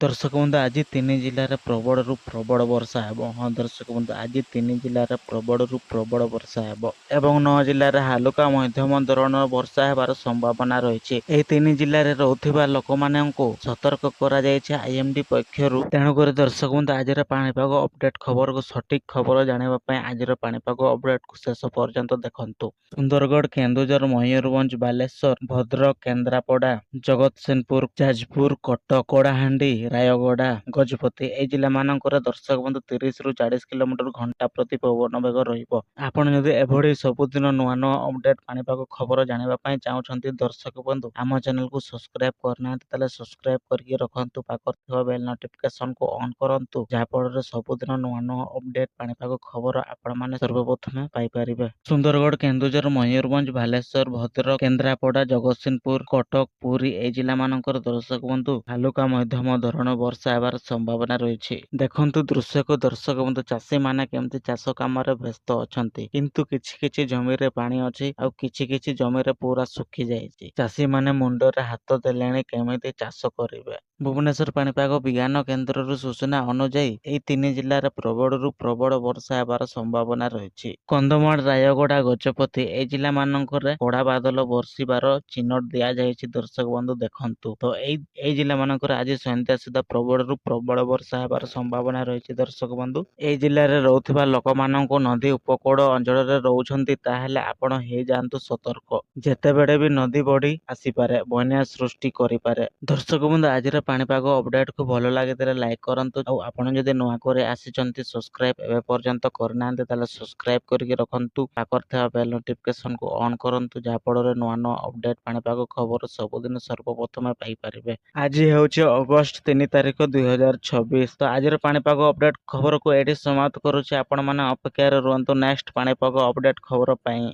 ଦର୍ଶକ ବନ୍ଧୁ ଆଜି 3 ଜିଲ୍ଲାରେ ପ୍ରବଳରୁ ପ୍ରବଳ ବର୍ଷା ହେବ। ହଁ ଦର୍ଶକ ବନ୍ଧୁ ଆଜି 3 ଜିଲ୍ଲାରେ ପ୍ରବଳରୁ ପ୍ରବଳ ବର୍ଷା ହେବ ଏବଂ 9 ଜିଲ୍ଲାରେ ହାଲୁକା ମଧ୍ୟମ ଧରଣର ବର୍ଷା ହେବାର ସମ୍ଭାବନା ରହିଛି। ଏହି 3 ଜିଲ୍ଲାରେ ରହୁଥିବା ଲୋକମାନଙ୍କୁ ସତର୍କ କରାଯାଇଛି ଆଇଏମଡି ପକ୍ଷରୁ। ତେଣୁକରି ଦର୍ଶକ ବନ୍ଧୁ ଆଜିର ପାଣିପାଗ ଅପଡେଟ୍ ଖବରକୁ ସଠିକ୍ ଖବର ଜାଣିବା ପାଇଁ ଆଜିର ପାଣିପାଗ ଅପଡେଟକୁ ଶେଷ ପର୍ଯ୍ୟନ୍ତ ଦେଖନ୍ତୁ। ସୁନ୍ଦରଗଡ଼, କେନ୍ଦୁଝର, ମୟୂରଭଞ୍ଜ, ବାଲେଶ୍ୱର, ଭଦ୍ରକ, କେନ୍ଦ୍ରାପଡ଼ା, ଜଗତସିଂହପୁର, ଯାଜପୁର, କଟକ, କଳାହାଣ୍ଡି, ରାୟଗଡ଼ା, ଗଜପତି ଏହି ଜିଲ୍ଲାମାନଙ୍କରେ ଦର୍ଶକ ବନ୍ଧୁ 30ରୁ 40 କିଲୋମିଟର ଘଣ୍ଟା ପ୍ରତି ପବନ ବେଗ ରହିବ। ଆପଣ ଯଦି ଏଭଳି ସବୁଦିନ ନୂଆ ନୂଆ ଅପଡେଟ୍ ପାଣିପାଗ ଖବର ଜାଣିବା ପାଇଁ ଚାହୁଁଛନ୍ତି ଦର୍ଶକ ବନ୍ଧୁ ଆମ ଚ୍ୟାନେଲକୁ ସବସ୍କ୍ରାଇବ କରିନାହାନ୍ତି ତାହେଲେ ସବସ୍କ୍ରାଇବ କରିକି ରଖନ୍ତୁ। ପାଖରେ ଥିବା ବେଲ୍ ନୋଟିଫିକେସନକୁ ଅନ୍ କରନ୍ତୁ, ଯାହାଫଳରେ ସବୁଦିନ ନୂଆ ନୂଆ ଅପଡେଟ୍ ପାଣିପାଗ ଖବର ଆପଣମାନେ ସର୍ବପ୍ରଥମେ ପାଇପାରିବେ। ସୁନ୍ଦରଗଡ଼, କେନ୍ଦୁଝର, ମୟୂରଭଞ୍ଜ, ବାଲେଶ୍ୱର, ଭଦ୍ରକ, କେନ୍ଦ୍ରାପଡ଼ା, ଜଗତସିଂହପୁର, କଟକ, ପୁରୀ ଏହି ଜିଲ୍ଲାମାନଙ୍କର ଦର୍ଶକ ବନ୍ଧୁ ହାଲୁକା ମଧ୍ୟମ ଧରଣ ବର୍ଷା ହେବାର ସମ୍ଭାବନା ରହିଛି। ଦେଖନ୍ତୁ ଦୃଶ୍ୟକୁ ଦର୍ଶକ ବନ୍ଧୁ, ଚାଷୀମାନେ କେମିତି ଚାଷ କାମରେ ବ୍ୟସ୍ତ ଅଛନ୍ତି, କିନ୍ତୁ କିଛି କିଛି ଜମିରେ ପାଣି ଅଛି ଆଉ କିଛି ଜମିରେ ପୁରା ଶୁଖି ଯାଇଛି। ଚାଷୀମାନେ ମୁଣ୍ଡରେ ହାତ ଦେଲେଣି କେମିତି ଚାଷ କରିବେ। ଭୁବନେଶ୍ୱର ପାଣିପାଗ ବିଜ୍ଞାନ କେନ୍ଦ୍ରରୁ ସୂଚନା ଅନୁଯାୟୀ ଏହି 3 ଜିଲ୍ଲାରେ ପ୍ରବଳରୁ ପ୍ରବଳ ବର୍ଷା ହେବାର ସମ୍ଭାବନା ରହିଛି। କନ୍ଧମାଳ, ରାୟଗଡ଼ା, ଗଜପତି ଏହି ଜିଲ୍ଲାମାନଙ୍କରେ କଡ଼ା ବାଦଲ ବର୍ଷିବାର ଚିହ୍ନଟ ଦିଆଯାଇଛି। ଦର୍ଶକ ବନ୍ଧୁ ଦେଖନ୍ତୁ ତ ଏଇ ଜିଲ୍ଲାମାନଙ୍କରେ ଆଜି ସନ୍ଧ୍ୟା ସୁଦ୍ଧା ପ୍ରବଳରୁ ପ୍ରବଳ ବର୍ଷା ହେବାର ସମ୍ଭାବନା ରହିଛି। ଦର୍ଶକ ବନ୍ଧୁ ଏହି ଜିଲ୍ଲାରେ ରହୁଥିବା ଲୋକମାନଙ୍କୁ ନଦୀ ଉପକୂଳ ଅଞ୍ଚଳରେ ରହୁଛନ୍ତି ତାହେଲେ ଆପଣ ହେଇଯାଆନ୍ତୁ ସତର୍କ। ଯେତେବେଳେ ବି ନଦୀ ବଢି ଆସିପାରେ, ବନ୍ୟା ସୃଷ୍ଟି କରିପାରେ। ଦର୍ଶକ ବନ୍ଧୁ ଆଜିର ପାଣିପାଗ ଅପଡେଟକୁ ଭଲ ଲାଗିଥିଲେ ଲାଇକ୍ କରନ୍ତୁ ଆଉ ଆପଣ ଯଦି ନୂଆ କରି ଆସିଛନ୍ତି ସବସ୍କ୍ରାଇବ ଏବେ ପର୍ଯ୍ୟନ୍ତ କରିନାହାନ୍ତି ତାହେଲେ ସବସ୍କ୍ରାଇବ କରିକି ରଖନ୍ତୁ। ପାଖରେ ଥିବା ବେଲ୍ ନୋଟିଫିକେସନକୁ ଅନ୍ କରନ୍ତୁ, ଯାହାଫଳରେ ନୂଆ ନୂଆ ଅପଡେଟ୍ ପାଣିପାଗ ଖବର ସବୁଦିନ ସର୍ବପ୍ରଥମେ ପାଇପାରିବେ। ଆଜି ହେଉଛି ଅଗଷ୍ଟ 3 ତାରିଖ 2026। ତ ଆଜିର ପାଣିପାଗ ଅପଡେଟ୍ ଖବରକୁ ଏଇଠି ସମାପ୍ତ କରୁଛି। ଆପଣମାନେ ଅପେକ୍ଷାରେ ରୁହନ୍ତୁ ନେକ୍ସଟ ପାଣିପାଗ ଅପଡେଟ୍ ଖବର ପାଇଁ।